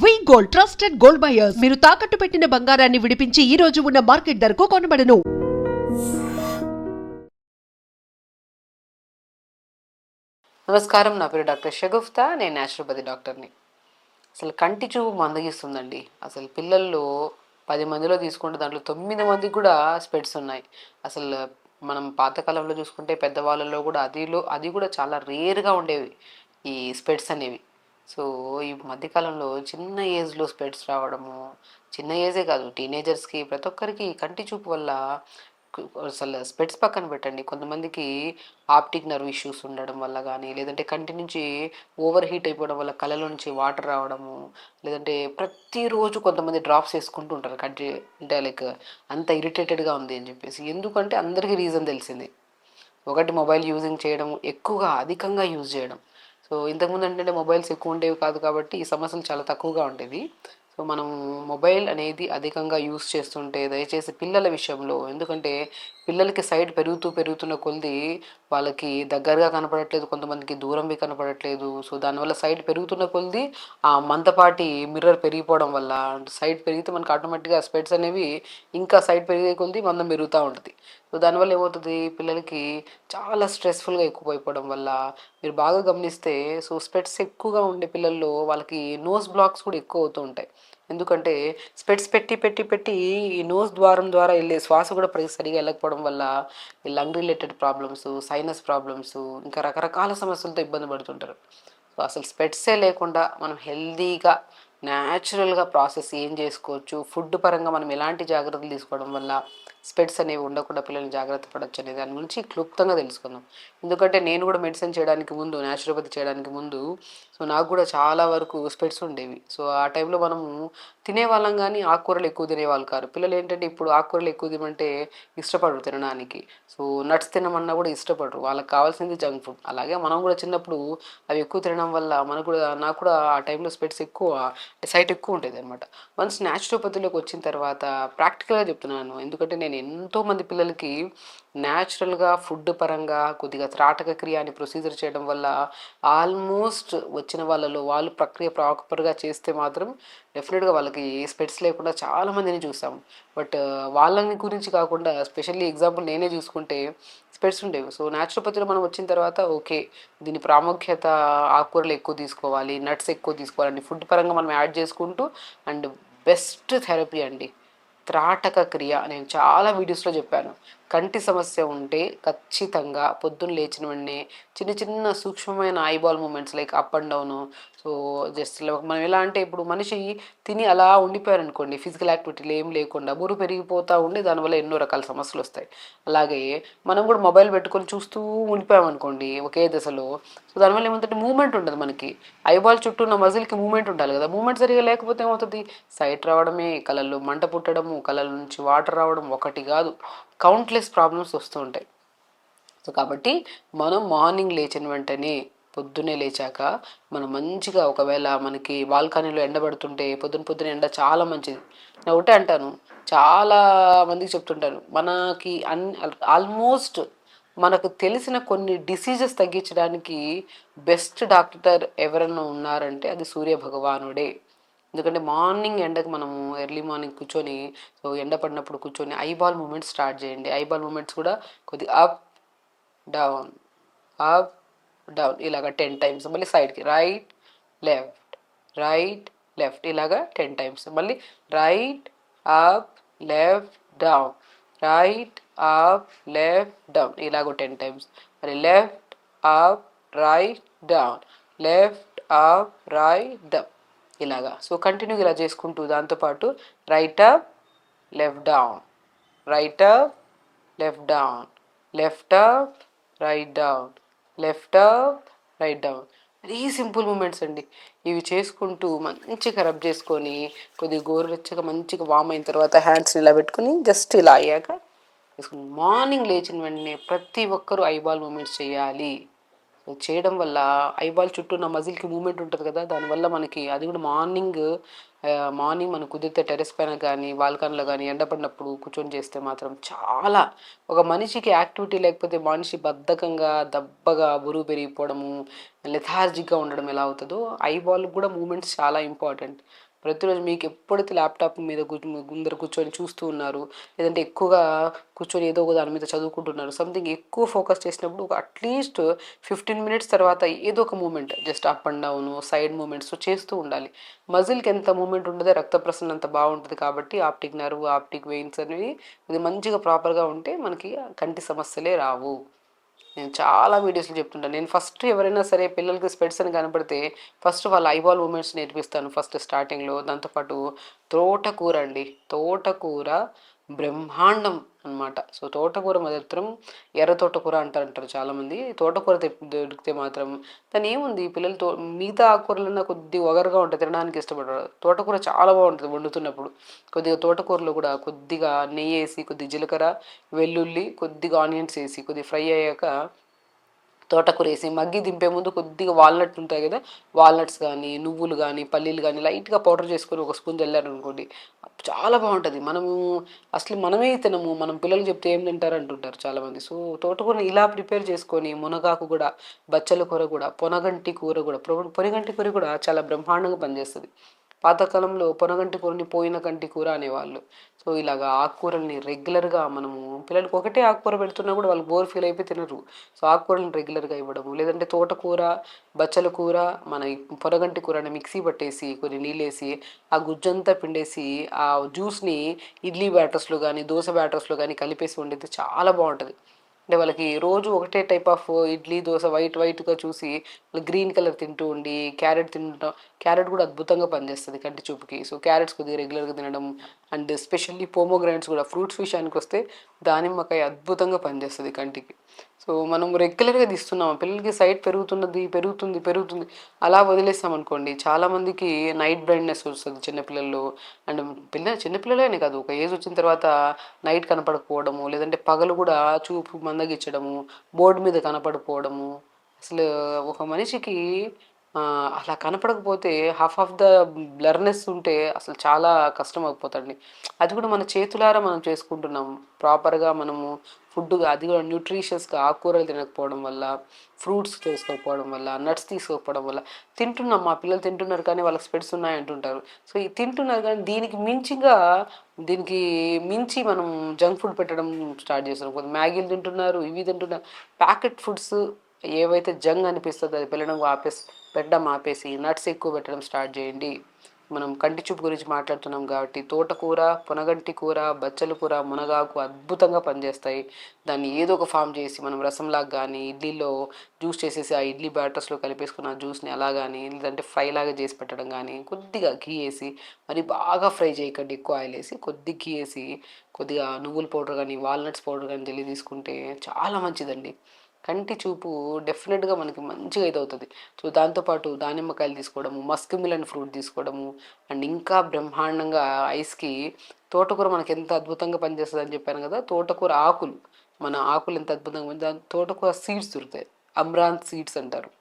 వి gold trusted gold buyers మీరు తాకట్టు పెట్టిన బంగారాన్ని విడిపించి ఈ రోజు ఉన్న మార్కెట్ ధరకు కొనబడను. నమస్కారం, నా పేరు డాక్టర్ షగుఫ్తా. నేను న్యాచురోపతి డాక్టర్ని. అసలు కంటి చూపు మందగిస్తుందండి. అసలు పిల్లల్లో 10 మందిలో తీసుకుంటే దాంట్లో 9 మందికి కూడా స్పెట్స్ ఉన్నాయి. అసలు మనం పాతకాలంలో చూసుకుంటే పెద్దవాళ్ళలో కూడా అది కూడా చాలా రేర్గా ఉండేవి ఈ స్పెట్స్ అనేవి. సో ఈ మధ్యకాలంలో చిన్న ఏజ్లో స్పెట్స్ రావడము, చిన్న ఏజే కాదు, టీనేజర్స్కి ప్రతి ఒక్కరికి కంటి చూపు వల్ల అసలు స్పెట్స్ పక్కన పెట్టండి, కొంతమందికి ఆప్టిక్ నర్వ్ ఇష్యూస్ ఉండడం వల్ల కానీ, లేదంటే కంటి నుంచి ఓవర్ హీట్ అయిపోవడం వల్ల కళ్ళలో నుంచి వాటర్ రావడము, లేదంటే ప్రతిరోజు కొంతమంది డ్రాప్స్ వేసుకుంటూ ఉంటారు కంటి, అంటే లైక్ అంత ఇరిటేటెడ్గా ఉంది అని చెప్పేసి. ఎందుకంటే అందరికీ రీజన్ తెలిసింది. ఒకటి, మొబైల్ యూజింగ్ చేయడం, ఎక్కువగా అధికంగా యూజ్ చేయడం. సో ఇంతకుముందు ఏంటంటే మొబైల్స్ ఎక్కువ ఉండేవి కాదు కాబట్టి ఈ సమస్యలు చాలా తక్కువగా ఉండేవి. సో మనం మొబైల్ అనేది అధికంగా యూస్ చేస్తుంటే దయచేసి పిల్లల విషయంలో, ఎందుకంటే పిల్లలకి సైట్ పెరుగుతున్న కొలది వాళ్ళకి దగ్గరగా కనపడట్లేదు, కొంతమందికి దూరంవి కనపడట్లేదు. సో దానివల్ల సైట్ పెరుగుతున్న కొలది ఆ మందపాటి మిర్రర్ పెరిగిపోవడం వల్ల సైట్ పెరిగితే మనకు ఆటోమేటిక్గా స్పెట్స్ అనేవి ఇంకా సైట్ పెరిగే కొలది మందం పెరుగుతూ ఉంటుంది. సో దానివల్ల ఏమవుతుంది, పిల్లలకి చాలా స్ట్రెస్ఫుల్గా ఎక్కువైపోవడం వల్ల మీరు బాగా గమనిస్తే, సో స్పెట్స్ ఎక్కువగా ఉండే పిల్లల్లో వాళ్ళకి నోస్ బ్లాక్స్ కూడా ఎక్కువ అవుతూ ఉంటాయి. ఎందుకంటే స్పెట్స్ పెట్టి పెట్టి పెట్టి ఈ నోస్ ద్వారం ద్వారా వెళ్ళే శ్వాస కూడా సరిగా వెళ్ళకపోవడం వల్ల ఈ lung related problems, sinus problems, ఇంకా రకరకాల సమస్యలతో ఇబ్బంది పడుతుంటారు. సో అసలు స్పెట్సే లేకుండా మనం హెల్దీగా న్యాచురల్గా ప్రాసెస్ ఏం చేసుకోవచ్చు, ఫుడ్ పరంగా మనం ఎలాంటి జాగ్రత్తలు తీసుకోవడం వల్ల స్పెట్స్ అనేవి ఉండకుండా పిల్లల్ని జాగ్రత్త పడవచ్చు అనే దాని గురించి క్లుప్తంగా తెలుసుకుందాం. ఎందుకంటే నేను కూడా మెడిసిన్ చేయడానికి ముందు, న్యాచురోపతి చేయడానికి ముందు, సో నాకు కూడా చాలా వరకు స్పెట్స్ ఉండేవి. సో ఆ టైంలో మనము తినేవాళ్ళం కానీ ఆకుకూరలు ఎక్కువ తినేవాళ్ళు కాదు. పిల్లలు ఏంటంటే ఇప్పుడు ఆకుకూరలు ఎక్కువ తినమంటే ఇష్టపడరు తినడానికి. సో నట్స్ తినమన్నా కూడా ఇష్టపడరు, వాళ్ళకి కావాల్సింది జంక్ ఫుడ్. అలాగే మనం కూడా చిన్నప్పుడు అవి ఎక్కువ తినడం వల్ల నాకు కూడా ఆ టైంలో స్పెట్స్ ఎక్కువ, సైట్ ఎక్కువ ఉంటుంది అనమాట. వన్స్ న్యాచురోపతిలోకి వచ్చిన తర్వాత ప్రాక్టికల్గా చెప్తున్నాను, ఎందుకంటే నేను ఎంతోమంది పిల్లలకి న్యాచురల్గా ఫుడ్ పరంగా కొద్దిగా త్రాటక క్రియ అని ప్రొసీజర్ చేయడం వల్ల ఆల్మోస్ట్ వచ్చిన వాళ్ళలో వాళ్ళు ప్రక్రియ ప్రాపర్గా చేస్తే మాత్రం డెఫినెట్గా వాళ్ళకి స్పెట్స్ లేకుండా చాలామందిని చూసాము. బట్ వాళ్ళని గురించి కాకుండా స్పెషల్లీ ఎగ్జాంపుల్ నేనే చూసుకుంటే స్పెట్స్ ఉండేవి. సో న్యాచురోపతిలో మనం వచ్చిన తర్వాత ఓకే, దీని ప్రాముఖ్యత ఆకుకూరలు ఎక్కువ తీసుకోవాలి, నట్స్ ఎక్కువ తీసుకోవాలండి, ఫుడ్ పరంగా మనం యాడ్ చేసుకుంటూ. అండ్ బెస్ట్ థెరపీ అండి త్రాటక క్రియ. నేను చాలా వీడియోస్లో చెప్పాను. కంటి సమస్య ఉంటే ఖచ్చితంగా పొద్దున్న లేచిన వెంటనే చిన్న చిన్న సూక్ష్మమైన eyeball movements like up and down. So just మనం ఎలా అంటే, ఇప్పుడు మనిషి తిని అలా ఉండిపోయారు అనుకోండి, ఫిజికల్ యాక్టివిటీలు ఏం లేకుండా బరువు పెరిగిపోతూ ఉండి దానివల్ల ఎన్నో రకాల సమస్యలు వస్తాయి. అలాగే మనం కూడా మొబైల్ పెట్టుకొని చూస్తూ ఉండిపోయాం అనుకోండి ఒకే దశలో, సో దానివల్ల ఏమవుతుందంటే మూమెంట్ ఉండదు మనకి. ఐబాల్ చుట్టూ ఉన్న మజిల్కి మూమెంట్ ఉండాలి కదా, మూమెంట్ సరిగా లేకపోతే ఏమవుతుంది, సైట్ రావడమే, కళ్ళల్లో మంట పుట్టడము, కళ్ళ నుంచి వాటర్ రావడం, ఒకటి కాదు కౌంట్లెస్ ప్రాబ్లమ్స్ వస్తూ ఉంటాయి. సో కాబట్టి మనం మార్నింగ్ లేచిన వెంటనే, పొద్దున్నే లేచాక మనం మంచిగా, ఒకవేళ మనకి బాల్కనీలో ఎండబడుతుంటే పొద్దున ఎండ చాలా మంచిది. నేను ఒకటే అంటాను, చాలా మందికి చెప్తుంటాను, మనకి ఆల్మోస్ట్ మనకు తెలిసిన కొన్ని డిసీజెస్ తగ్గించడానికి బెస్ట్ డాక్టర్ ఎవరైనా ఉన్నారంటే అది సూర్య భగవానుడే. ఎందుకంటే మార్నింగ్ ఎండకు మనము ఎర్లీ మార్నింగ్ కూర్చొని, సో ఎండ పడినప్పుడు కూర్చొని ఐబాల్ మూమెంట్స్ స్టార్ట్ చేయండి. ఐబాల్ మూమెంట్స్ కూడా కొద్దిగా అప్ డౌన్, అప్ డౌన్ ఇలాగ 10 టైమ్స్. మళ్ళీ సైడ్కి రైట్ లెఫ్ట్, రైట్ లెఫ్ట్ ఇలాగా 10 టైమ్స్. మళ్ళీ right up left down, right up left down ఇలాగ 10 టైమ్స్. మరి left up right down, left up right down ఇలాగా. సో కంటిన్యూగా ఇలా చేసుకుంటూ, దాంతోపాటు right up left down, right up left down, left up right down, left up right down. Very simple movements అండి. ఇవి చేసుకుంటూ మంచిగా రబ్ చేసుకొని, కొద్దిగా గోరువెచ్చగా మంచిగా వామ్ అయిన తర్వాత హ్యాండ్స్ని ఇలా పెట్టుకుని జస్ట్ ఇలా అయ్యాక వేసుకుని మార్నింగ్ లేచిన వెంటనే ప్రతి ఒక్కరూ ఐబాల్ మూమెంట్స్ చేయాలి. చేయడం వల్ల ఐబాల్ చుట్టూ ఉన్న మజిల్కి మూమెంట్ ఉంటుంది కదా, దానివల్ల మనకి అది కూడా మార్నింగ్ మనకు కుదిరితే టెరెస్ పైన కానీ బాల్కనీలో కానీ ఎండపడినప్పుడు కూర్చొని చేస్తే మాత్రం చాలా, ఒక మనిషికి యాక్టివిటీ లేకపోతే మనిషి బద్ధకంగా దబ్బగా బరువు పెరిగిపోవడము లెథార్జిక్గా ఉండడం ఎలా అవుతుందో, ఐబాల్ కూడా మూమెంట్స్ చాలా ఇంపార్టెంట్. ప్రతిరోజు మీకు ఎప్పుడైతే ల్యాప్టాప్ మీద ముందర కూర్చొని చూస్తూ ఉన్నారు, లేదంటే ఎక్కువగా కూర్చొని ఏదో ఒక దాని మీద చదువుకుంటున్నారు, సంథింగ్ ఎక్కువ ఫోకస్ చేసినప్పుడు ఒక అట్లీస్ట్ 15 minutes తర్వాత ఏదో ఒక moment just up and down side movements చేస్తూ ఉండాలి. మజిల్కి ఎంత మూమెంట్ ఉండదో రక్త ప్రసరణ అంత బాగుంటుంది. కాబట్టి ఆప్టిక్ నర్వ్, ఆప్టిక్ వెయిన్స్ అనేవి ఇది మంచిగా ప్రాపర్గా ఉంటే మనకి కంటి సమస్యలే రావు. నేను చాలా వీడియోస్లో చెప్తుంటాను. నేను ఫస్ట్ ఎవరైనా సరే పిల్లలకి స్పెట్స్ అని కనపడితే ఫస్ట్ వాళ్ళ ఐబాల్ మూమెంట్స్ నేర్పిస్తాను ఫస్ట్ స్టార్టింగ్లో. దాంతోపాటు తోటకూర అండి, తోటకూర బ్రహ్మాండం అనమాట. సో తోటకూర మాత్రం ఎర్ర తోటకూర అంటారు చాలామంది. తోటకూర దొరికితే మాత్రం దాని ఏముంది, పిల్లలు మిగతా ఆకుకూరలన్నా కొద్దిగా ఒగరుగా ఉంటాయి, తినడానికి ఇష్టపడరు. తోటకూర చాలా బాగుంటుంది వండుతున్నప్పుడు. కొద్దిగా తోటకూరలో కూడా కొద్దిగా నెయ్యి వేసి, కొద్దిగా జీలకర్ర, వెల్లుల్లి, కొద్దిగా ఆనియన్స్ వేసి కొద్దిగా ఫ్రై అయ్యాక తోటకూర వేసి మగ్గి దింపే ముందు కొద్దిగా వాల్నట్ ఉంటాయి కదా, వాల్నట్స్ కానీ నువ్వులు కానీ పల్లీలు కానీ లైట్గా పౌడర్ చేసుకొని ఒక స్పూన్ చల్లారు అనుకోండి, చాలా బాగుంటుంది. మనమే తినము, మనం పిల్లలు చెప్తే ఏం తింటారు అంటుంటారు చాలామంది. సో తోటకూరని ఇలా ప్రిపేర్ చేసుకొని, మునగాకు కూడా, బచ్చల కూర కూడా, పొనగంటి కూర కూడా, పొనగంటి కూర కూడా చాలా బ్రహ్మాండంగా పనిచేస్తుంది. పాతకాలంలో పొనగంటి కూరని పోయిన కంటి కూర అనేవాళ్ళు. సో ఇలాగా ఆకుకూరల్ని రెగ్యులర్గా మనము పిల్లలకి ఒకటే ఆకుకూర పెడుతున్నా కూడా వాళ్ళు బోర్ ఫీల్ అయిపోయి తినరు. సో ఆకుకూరలను రెగ్యులర్గా ఇవ్వడము, లేదంటే తోటకూర, బచ్చల కూర, మన ఈ పొనగంటి కూరని మిక్సీ పట్టేసి కొన్ని నీళ్ళేసి ఆ గుజ్జంతా పిండేసి ఆ జ్యూస్ని ఇడ్లీ బ్యాటర్స్లో కానీ దోశ బ్యాటర్స్లో కానీ కలిపేసి వండితే చాలా బాగుంటుంది. అంటే వాళ్ళకి రోజు ఒకటే టైప్ ఆఫ్ ఇడ్లీ దోశ వైట్గా చూసి వాళ్ళు గ్రీన్ కలర్ తింటూ ఉండి క్యారెట్ తింటాం. క్యారెట్ కూడా అద్భుతంగా పనిచేస్తుంది కంటి చూపుకి. సో క్యారెట్స్ కొద్దిగా రెగ్యులర్గా తినడం, అండ్ స్పెషల్లీ పోమోగ్రానైట్స్ కూడా, ఫ్రూట్స్ విషయానికి వస్తే దానిమ్మకాయ అద్భుతంగా పనిచేస్తుంది కంటికి. సో మనం రెగ్యులర్గా తీస్తున్నాం, పిల్లలకి సైట్ పెరుగుతుంది అలా వదిలేస్తామనుకోండి, చాలామందికి నైట్ బ్లైండ్నెస్ వస్తుంది చిన్నపిల్లల్లో. అండ్ చిన్నపిల్లలనే కాదు, ఒక ఏజ్ వచ్చిన తర్వాత నైట్ కనపడకపోవడము, లేదంటే పగలు కూడా చూపు మందగించడము, బోర్డు మీద కనపడకపోవడము. అసలు ఒక మనిషికి అలా కనపడకపోతే హాఫ్ ఆఫ్ ద బ్లర్నెస్ ఉంటే అసలు చాలా కష్టం అయిపోతుంది. అది కూడా మన చేతులారా మనం చేసుకుంటున్నాం ప్రాపర్గా. మనము అది కూడా న్యూట్రిషియస్గా ఆకుకూరలు తినకపోవడం వల్ల, ఫ్రూట్స్ తీసుకోకపోవడం వల్ల, నట్స్ తీసుకోకపోవడం వల్ల తింటున్నాం. మా పిల్లలు తింటున్నారు కానీ వాళ్ళకి స్పెట్స్ ఉన్నాయి అంటుంటారు. సో ఈ తింటున్నారు కానీ దీనికి మించి మనం జంక్ ఫుడ్ పెట్టడం స్టార్ట్ చేస్తున్నాం. కొంత మ్యాగీలు తింటున్నారు, ఇవి తింటున్నారు. ప్యాకెట్ ఫుడ్స్ ఏవైతే జంక్ అనిపిస్తుందో అది పెట్టడం ఆపేసి నట్స్ ఎక్కువ పెట్టడం స్టార్ట్ చేయండి. మనం కంటి చూపు గురించి మాట్లాడుతున్నాం కాబట్టి తోటకూర, పొనగంటి కూర, బచ్చల కూర, మునగాకు అద్భుతంగా పనిచేస్తాయి. దాన్ని ఏదో ఒక ఫామ్ చేసి మనం రసంలాగా కానీ, ఇడ్లీలో జ్యూస్ చేసేసి ఆ ఇడ్లీ బ్యాటర్స్లో కలిపేసుకున్న ఆ జ్యూస్ని అలా కానీ, లేదంటే ఫ్రై లాగా చేసి పెట్టడం కానీ, కొద్దిగా ఘీ వేసి, మరి బాగా ఫ్రై చేయకండి, ఎక్కువ ఆయిల్ వేసి కొద్దిగా ఘీ వేసి, కొద్దిగా నువ్వుల పౌడర్ కానీ వాల్నట్స్ పౌడర్ కానీ జల్లి తీసుకుంటే చాలా మంచిదండి. కంటి చూపు డెఫినెట్గా మనకి మంచిగా ఇదవుతుంది. సో దాంతోపాటు దానిమ్మకాయలు తీసుకోవడము, మస్క్ మిలన్ ఫ్రూట్ తీసుకోవడము, అండ్ ఇంకా బ్రహ్మాండంగా ఐస్కి తోటకూర మనకి ఎంత అద్భుతంగా పనిచేస్తుంది అని చెప్పాను కదా. తోటకూర ఆకులు, మన ఆకులు ఎంత అద్భుతంగా దాని తోటకూర సీడ్స్ దొరుకుతాయి, అమ్రాన్ సీడ్స్ అంటారు.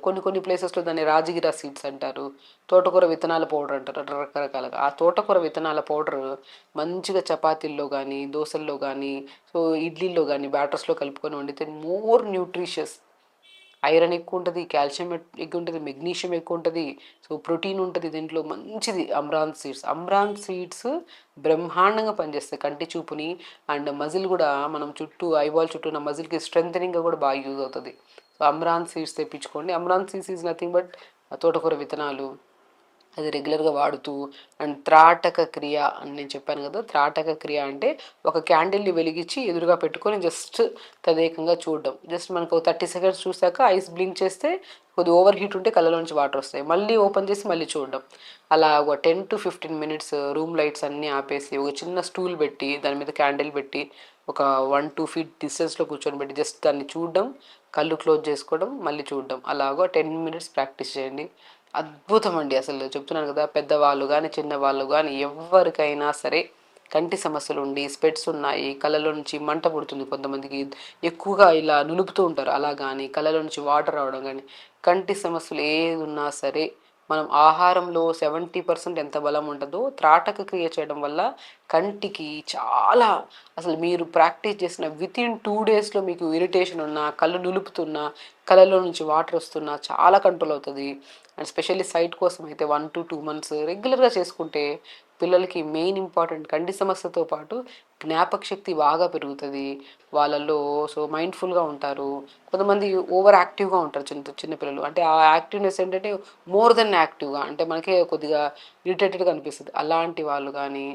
కొన్ని ప్లేసెస్లో దాన్ని రాజగిరా సీడ్స్ అంటారు. తోటకూర విత్తనాల పౌడర్ అంటారు, రకరకాలుగా. ఆ తోటకూర విత్తనాల పౌడర్ మంచిగా చపాతీల్లో కానీ, దోశల్లో కానీ, సో ఇడ్లీల్లో కానీ బ్యాటర్స్లో కలుపుకొని వండితే మోర్ న్యూట్రిషియస్. ఐరన్ ఎక్కువ ఉంటుంది, కాల్షియం ఎక్కువ ఉంటుంది, మెగ్నీషియం ఎక్కువ ఉంటుంది, సో ప్రోటీన్ ఉంటుంది దీంట్లో, మంచిది అమ్రాన్ సీడ్స్ బ్రహ్మాండంగా పనిచేస్తాయి కంటి చూపుని. అండ్ మజిల్ కూడా మనం ఐబాల్ చుట్టూ ఉన్న మజిల్కి స్ట్రెంథనింగ్గా కూడా బాగా యూజ్ అవుతుంది. సో అమ్రాన్ సీడ్స్ తెప్పించుకోండి. Amaranth seeds is nothing but తోటకూర విత్తనాలు, అది రెగ్యులర్గా వాడుతూ. అండ్ త్రాటక క్రియ అని నేను చెప్పాను కదా, త్రాటక క్రియ అంటే ఒక క్యాండిల్ని వెలిగించి ఎదురుగా పెట్టుకొని జస్ట్ తదేకంగా చూడడం. జస్ట్ మనకు 30 seconds చూసాక ఐస్ బ్లింక్ చేస్తే కొద్దిగా ఓవర్ హీట్ ఉంటే కళ్ళలోంచి వాటర్ వస్తాయి, మళ్ళీ ఓపెన్ చేసి మళ్ళీ చూడడం. అలా ఒక 10 to 15 minutes రూమ్ లైట్స్ అన్నీ ఆపేసి ఒక చిన్న స్టూల్ పెట్టి దాని మీద క్యాండిల్ పెట్టి ఒక 1-2 feet డిస్టెన్స్లో కూర్చొని పెట్టి జస్ట్ దాన్ని చూడడం, కళ్ళు క్లోజ్ చేసుకోవడం, మళ్ళీ చూడడం. అలాగో 10 minutes ప్రాక్టీస్ చేయండి. అద్భుతం అండి. అసలు చెప్తున్నాను కదా, పెద్దవాళ్ళు కానీ చిన్నవాళ్ళు కానీ ఎవరికైనా సరే కంటి సమస్యలు ఉండి స్పెట్స్ ఉన్నాయి, కళ్ళలో నుంచి మంట పుడుతుంది, కొంతమందికి ఎక్కువగా ఇలా నులుపుతూ ఉంటారు అలా కానీ, కళ్ళలో నుంచి వాటర్ రావడం కానీ, కంటి సమస్యలు ఏది ఉన్నా సరే మనం ఆహారంలో 70% ఎంత బలం ఉంటుందో త్రాటక క్రియ చేయడం వల్ల కంటికి చాలా, అసలు మీరు ప్రాక్టీస్ చేసిన వితిన్ 2 డేస్లో మీకు ఇరిటేషన్ ఉన్నా, కళ్ళు నులుపుతున్నా, కళ్ళలో నుంచి వాటర్ వస్తున్నా చాలా కంట్రోల్ అవుతుంది. అండ్ స్పెషల్లీ సైట్ కోసం అయితే 1 to 2 months రెగ్యులర్గా చేసుకుంటే పిల్లలకి మెయిన్ ఇంపార్టెంట్ కంటి సమస్యతో పాటు జ్ఞాపక శక్తి బాగా పెరుగుతుంది వాళ్ళల్లో. సో మైండ్ఫుల్గా ఉంటారు. కొంతమంది ఓవర్ యాక్టివ్గా ఉంటారు చిన్నపిల్లలు. అంటే ఆ యాక్టివ్నెస్ ఏంటంటే మోర్ దెన్ యాక్టివ్గా, అంటే మనకే కొద్దిగా ఇరిటేటెడ్గా అనిపిస్తుంది. అలాంటి వాళ్ళు కానీ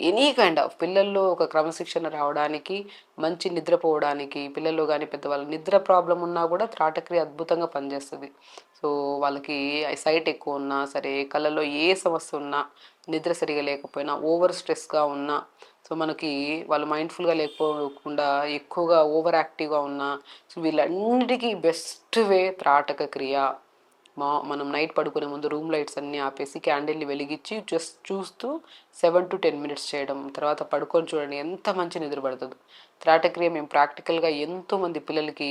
ఎనీ కైండ్ ఆఫ్ పిల్లల్లో ఒక క్రమశిక్షణ రావడానికి, మంచి నిద్రపోవడానికి, పిల్లల్లో కానీ పెద్దవాళ్ళు నిద్ర ప్రాబ్లం ఉన్నా కూడా త్రాటక్రియ అద్భుతంగా పనిచేస్తుంది. సో వాళ్ళకి సైట్ ఎక్కువ ఉన్నా సరే, కళ్ళల్లో ఏ సమస్య ఉన్నా, నిద్ర సరిగా లేకపోయినా, ఓవర్ స్ట్రెస్గా ఉన్నా, సో మనకి వాళ్ళు మైండ్ఫుల్గా లేకపోకుండా ఎక్కువగా ఓవర్ యాక్టివ్గా ఉన్నా, సో వీళ్ళన్నిటికీ బెస్ట్ వే త్రాటక క్రియ. మనం నైట్ పడుకునే ముందు రూమ్ లైట్స్ అన్నీ ఆపేసి క్యాండిల్ని వెలిగించి జస్ట్ చూస్తూ 7 to 10 minutes చేయడం, తర్వాత పడుకొని చూడండి ఎంత మంచి నిద్ర పడుతుందో. త్రాటక్రియ మేము ప్రాక్టికల్గా ఎంతోమంది పిల్లలకి,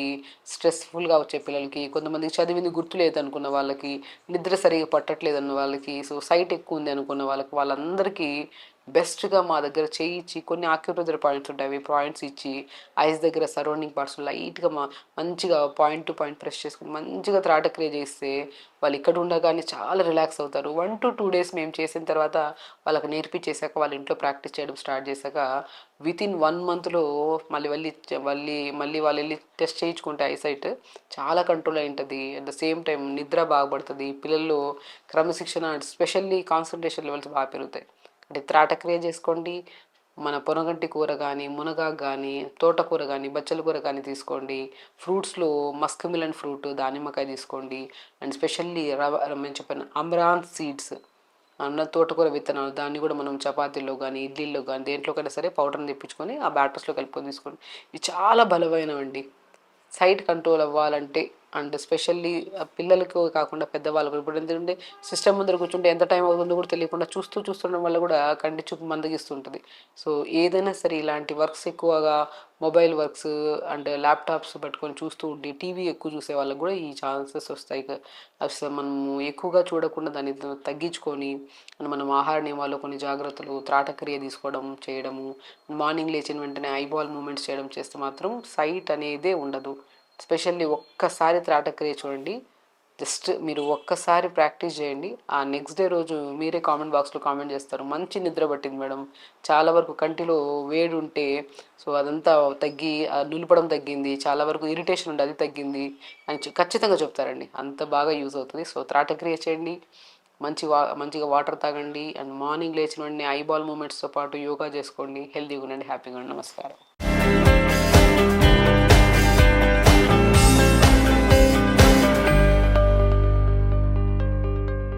స్ట్రెస్ఫుల్గా వచ్చే పిల్లలకి, కొంతమందికి చదివింది గుర్తులేదు అనుకున్న వాళ్ళకి, నిద్ర సరిగా పట్టట్లేదు అన్న వాళ్ళకి, సో సైట్ ఎక్కువ ఉంది అనుకున్న వాళ్ళకి, వాళ్ళందరికీ బెస్ట్గా మా దగ్గర చేయించి కొన్ని ఆక్యుప్రెషర్ పాయింట్స్ ఉంటాయి, అవి పాయింట్స్ ఇచ్చి ఐస్ దగ్గర సరౌండింగ్ పార్ట్స్ లైట్గా మంచిగా పాయింట్ టు పాయింట్ ప్రెస్ చేసుకుని మంచిగా త్రాటక్రియ చేస్తే వాళ్ళు ఇక్కడ ఉండగానే చాలా రిలాక్స్ అవుతారు. 1 to 2 days మేము చేసిన తర్వాత వాళ్ళకి నేర్పించేశాక, వాళ్ళ ఇంట్లో ప్రాక్టీస్ చేయడం స్టార్ట్ చేశాక వితిన్ 1 monthలో మళ్ళీ మళ్ళీ మళ్ళీ మళ్ళీ వాళ్ళు వెళ్ళి టెస్ట్ చేయించుకుంటే ఐసైట్ చాలా కంట్రోల్ అయి ఉంటుంది. అట్ ద సేమ్ టైం నిద్ర బాగుపడుతుంది, పిల్లల్లో క్రమశిక్షణ అండ్ స్పెషల్లీ కాన్సన్ట్రేషన్ లెవెల్స్ బాగా పెరుగుతాయి. అంటే త్రాటక్రియ చేసుకోండి. మన పొనగంటి కూర కానీ, మునగాకు కానీ, తోటకూర కానీ, బచ్చల కూర కానీ తీసుకోండి. ఫ్రూట్స్లో మస్క్ మిలన్ ఫ్రూట్, దానిమ్మకాయ తీసుకోండి. అండ్ స్పెషల్లీ మేము చెప్పిన అమ్రాంత్ సీడ్స్ అన్న తోటకూర విత్తనాలు, దాన్ని కూడా మనం చపాతీల్లో కానీ, ఇడ్లీల్లో కానీ, దేంట్లోకైనా సరే పౌడర్ని తెప్పించుకొని ఆ బ్యాటర్స్లో కలుపుకొని తీసుకోండి. ఇవి చాలా బలమైనవండి సైట్ కంట్రోల్ అవ్వాలంటే. అండ్ స్పెషల్లీ పిల్లలకు కాకుండా పెద్దవాళ్ళకు, ఇప్పుడు ఎందుకంటే సిస్టమ్ ముందర కూర్చుంటే ఎంత టైం అవుతుందో కూడా తెలియకుండా చూస్తుండడం వల్ల కూడా కంటి చూపు మందగిస్తుంటుంది. సో ఏదైనా సరే ఇలాంటి వర్క్స్ ఎక్కువగా మొబైల్ వర్క్స్ అండ్ ల్యాప్టాప్స్ పట్టుకొని చూస్తూ ఉండి టీవీ ఎక్కువ చూసే వాళ్ళకు కూడా ఈ ఛాన్సెస్ వస్తాయి. అసలు మనము ఎక్కువగా చూడకుండా దాన్ని తగ్గించుకొని మనం ఆహార నియమాల్లో కొన్ని జాగ్రత్తలు, త్రాటక్రియ తీసుకోవడం చేయడము, మార్నింగ్ లేచిన వెంటనే ఐబాల్ మూమెంట్స్ చేయడం చేస్తే మాత్రం సైట్ అనేదే ఉండదు. స్పెషల్లీ ఒక్కసారి త్రాటక్రియ చూడండి, జస్ట్ మీరు ఒక్కసారి ప్రాక్టీస్ చేయండి. ఆ నెక్స్ట్ డే రోజు మీరే కామెంట్ బాక్స్లో కామెంట్ చేస్తారు, మంచి నిద్ర పట్టింది మేడం, చాలా వరకు కంటిలో వేడి ఉంటే సో అదంతా తగ్గి, నులపడం తగ్గింది, చాలా వరకు ఇరిటేషన్ ఉంటే అది తగ్గింది అని ఖచ్చితంగా చెప్తారండి. అంత బాగా యూజ్ అవుతుంది. సో త్రాటక్రియ చేయండి, మంచిగా వాటర్ తాగండి, అండ్ మార్నింగ్ లేచిన వెంటనే ఐబాల్ మూమెంట్స్తో పాటు యోగా చేసుకోండి. హెల్తీగా ఉండండి, హ్యాపీగా ఉండండి. నమస్కారం.